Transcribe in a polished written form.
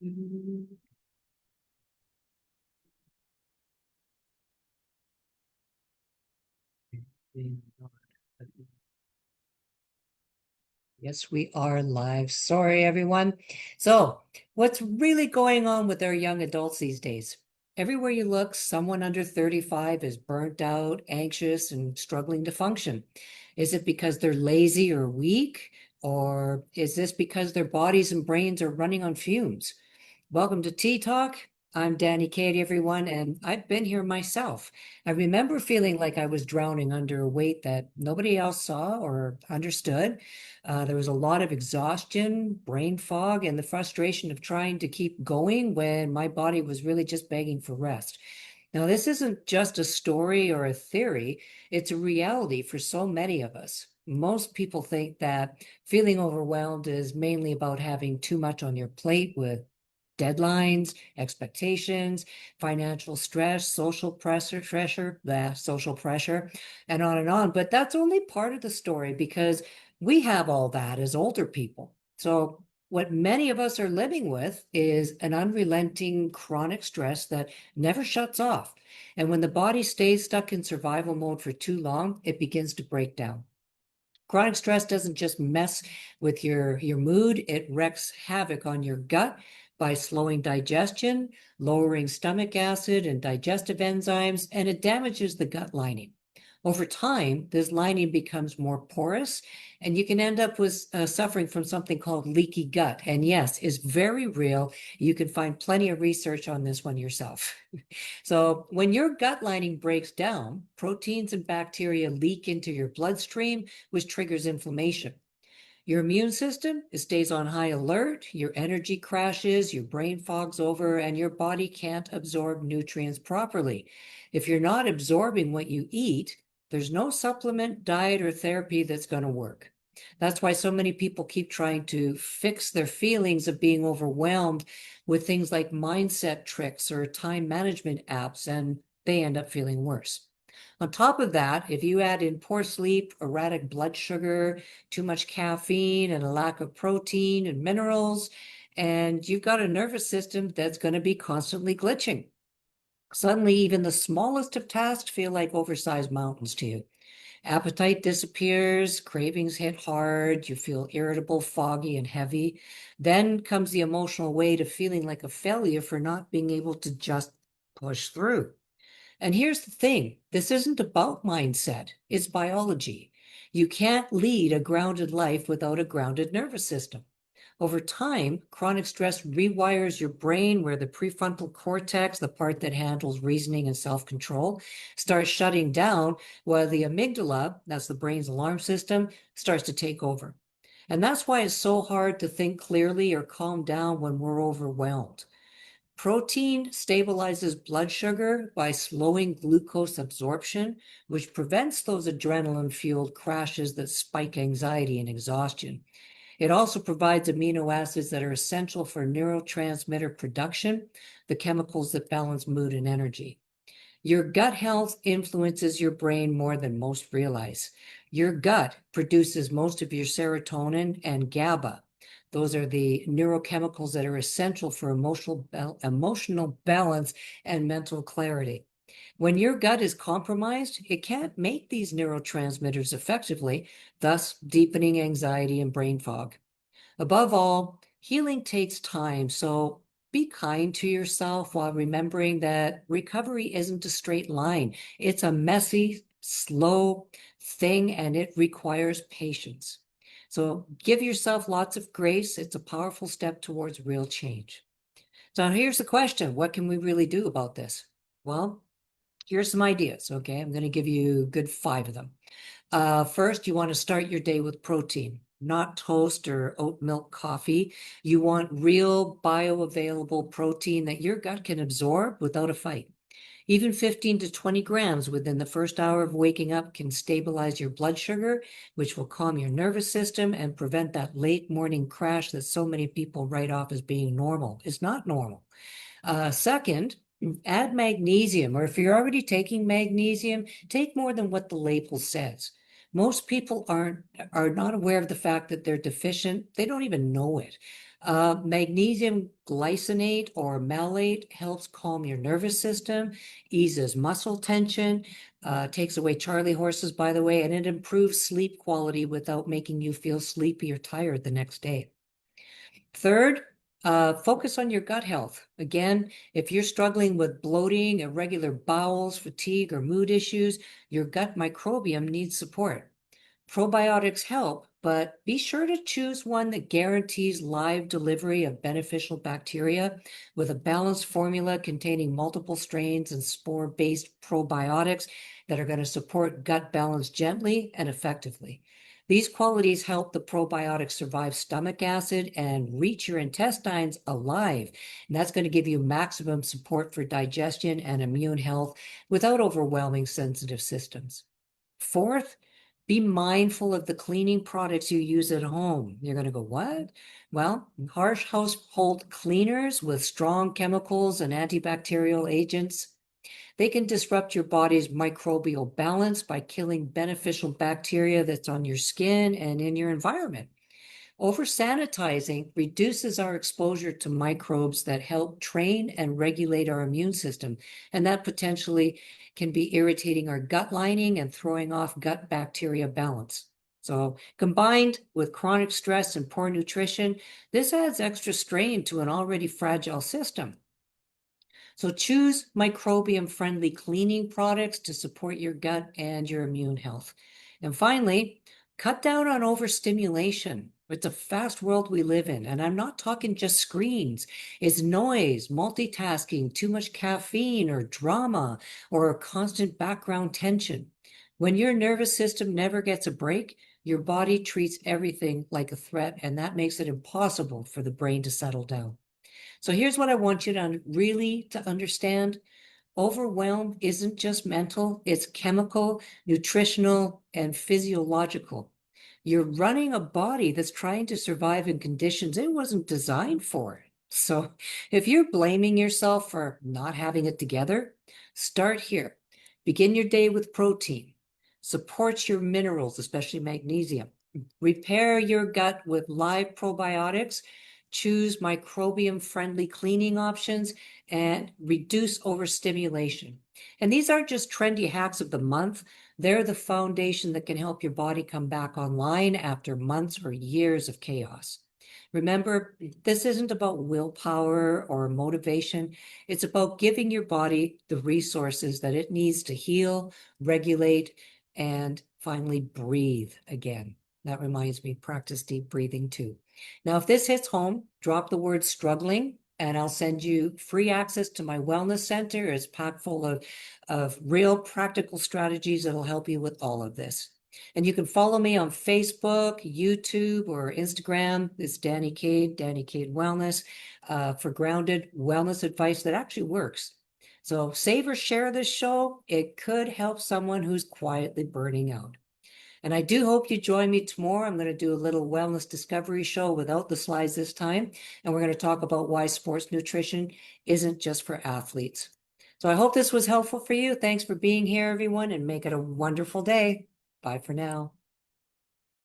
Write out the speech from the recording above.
Yes, we are live. Sorry, everyone. So, what's really going on with our young adults these days? Everywhere you look, someone under 35 is burnt out, anxious, and struggling to function. Is it because they're lazy or weak? Or is this because their bodies and brains are running on fumes? Welcome to Tea Talk. I'm Danny Katie, everyone, and I've been here myself. I remember feeling like I was drowning under a weight that nobody else saw or understood. There was a lot of exhaustion, brain fog, and the frustration of trying to keep going when my body was really just begging for rest. Now, this isn't just a story or a theory, it's a reality for so many of us. Most people think that feeling overwhelmed is mainly about having too much on your plate with deadlines, expectations, financial stress, social pressure, and on and on. But that's only part of the story because we have all that as older people. So what many of us are living with is an unrelenting chronic stress that never shuts off. And when the body stays stuck in survival mode for too long, it begins to break down. Chronic stress doesn't just mess with your mood, it wreaks havoc on your gut by slowing digestion, lowering stomach acid and digestive enzymes, and it damages the gut lining. Over time, this lining becomes more porous, and you can end up with suffering from something called leaky gut. And yes, it's very real. You can find plenty of research on this one yourself. So when your gut lining breaks down, proteins and bacteria leak into your bloodstream, which triggers inflammation. Your immune system, it stays on high alert, your energy crashes, your brain fogs over, and your body can't absorb nutrients properly. If you're not absorbing what you eat, there's no supplement, diet, or therapy that's going to work. That's why so many people keep trying to fix their feelings of being overwhelmed with things like mindset tricks or time management apps, and they end up feeling worse. On top of that, if you add in poor sleep, erratic blood sugar, too much caffeine, and a lack of protein and minerals, and you've got a nervous system that's going to be constantly glitching. Suddenly, even the smallest of tasks feel like oversized mountains to you. Appetite disappears, cravings hit hard, you feel irritable, foggy, and heavy. Then comes the emotional weight of feeling like a failure for not being able to just push through. And here's the thing, this isn't about mindset, it's biology. You can't lead a grounded life without a grounded nervous system. Over time, chronic stress rewires your brain where the prefrontal cortex, the part that handles reasoning and self-control, starts shutting down while the amygdala, that's the brain's alarm system, starts to take over. And that's why it's so hard to think clearly or calm down when we're overwhelmed. Protein stabilizes blood sugar by slowing glucose absorption, which prevents those adrenaline-fueled crashes that spike anxiety and exhaustion. It also provides amino acids that are essential for neurotransmitter production, the chemicals that balance mood and energy. Your gut health influences your brain more than most realize. Your gut produces most of your serotonin and GABA. Those are the neurochemicals that are essential for emotional balance and mental clarity. When your gut is compromised, it can't make these neurotransmitters effectively, thus deepening anxiety and brain fog. Above all, healing takes time, so be kind to yourself while remembering that recovery isn't a straight line. It's a messy, slow thing, and it requires patience. So give yourself lots of grace. It's a powerful step towards real change. So here's the question, what can we really do about this? Well, here's some ideas, okay? I'm going to give you a good 5 of them. First, you want to start your day with protein, not toast or oat milk coffee. You want real bioavailable protein that your gut can absorb without a fight. Even 15 to 20 grams within the first hour of waking up can stabilize your blood sugar, which will calm your nervous system and prevent that late morning crash that so many people write off as being normal. It's not normal. Second, add magnesium, or if you're already taking magnesium, take more than what the label says. Most people are not aware of the fact that they're deficient. They don't even know it. Magnesium glycinate or malate helps calm your nervous system, eases muscle tension, takes away Charlie horses, by the way, and it improves sleep quality without making you feel sleepy or tired the next day. Third, focus on your gut health. Again, if you're struggling with bloating, irregular bowels, fatigue, or mood issues, your gut microbiome needs support. Probiotics help, but be sure to choose one that guarantees live delivery of beneficial bacteria with a balanced formula containing multiple strains and spore-based probiotics that are going to support gut balance gently and effectively. These qualities help the probiotics survive stomach acid and reach your intestines alive. And that's going to give you maximum support for digestion and immune health without overwhelming sensitive systems. Fourth, be mindful of the cleaning products you use at home. You're going to go, what? Well, harsh household cleaners with strong chemicals and antibacterial agents, they can disrupt your body's microbial balance by killing beneficial bacteria that's on your skin and in your environment. Over-sanitizing reduces our exposure to microbes that help train and regulate our immune system, and that potentially can be irritating our gut lining and throwing off gut bacteria balance. So combined with chronic stress and poor nutrition, this adds extra strain to an already fragile system. So choose microbiome-friendly cleaning products to support your gut and your immune health. And finally, cut down on overstimulation. It's a fast world we live in, and I'm not talking just screens. It's noise, multitasking, too much caffeine or drama, or constant background tension. When your nervous system never gets a break, your body treats everything like a threat, and that makes it impossible for the brain to settle down. So here's what I want you to really understand. Overwhelm isn't just mental, it's chemical, nutritional, and physiological. You're running a body that's trying to survive in conditions it wasn't designed for. So if you're blaming yourself for not having it together, start here. Begin your day with protein. Support your minerals, especially magnesium. Repair your gut with live probiotics. Choose microbiome-friendly cleaning options and reduce overstimulation. And these aren't just trendy hacks of the month. They're the foundation that can help your body come back online after months or years of chaos. Remember, this isn't about willpower or motivation. It's about giving your body the resources that it needs to heal, regulate, and finally breathe again. That reminds me, practice deep breathing too. Now, if this hits home, drop the word struggling, and I'll send you free access to my wellness center. It's packed full of real practical strategies that'll help you with all of this. And you can follow me on Facebook, YouTube, or Instagram. It's Danny Cade Wellness, for grounded wellness advice that actually works. So save or share this show. It could help someone who's quietly burning out. And I do hope you join me tomorrow. I'm going to do a little wellness discovery show without the slides this time. And we're going to talk about why sports nutrition isn't just for athletes. So I hope this was helpful for you. Thanks for being here, everyone, and make it a wonderful day. Bye for now.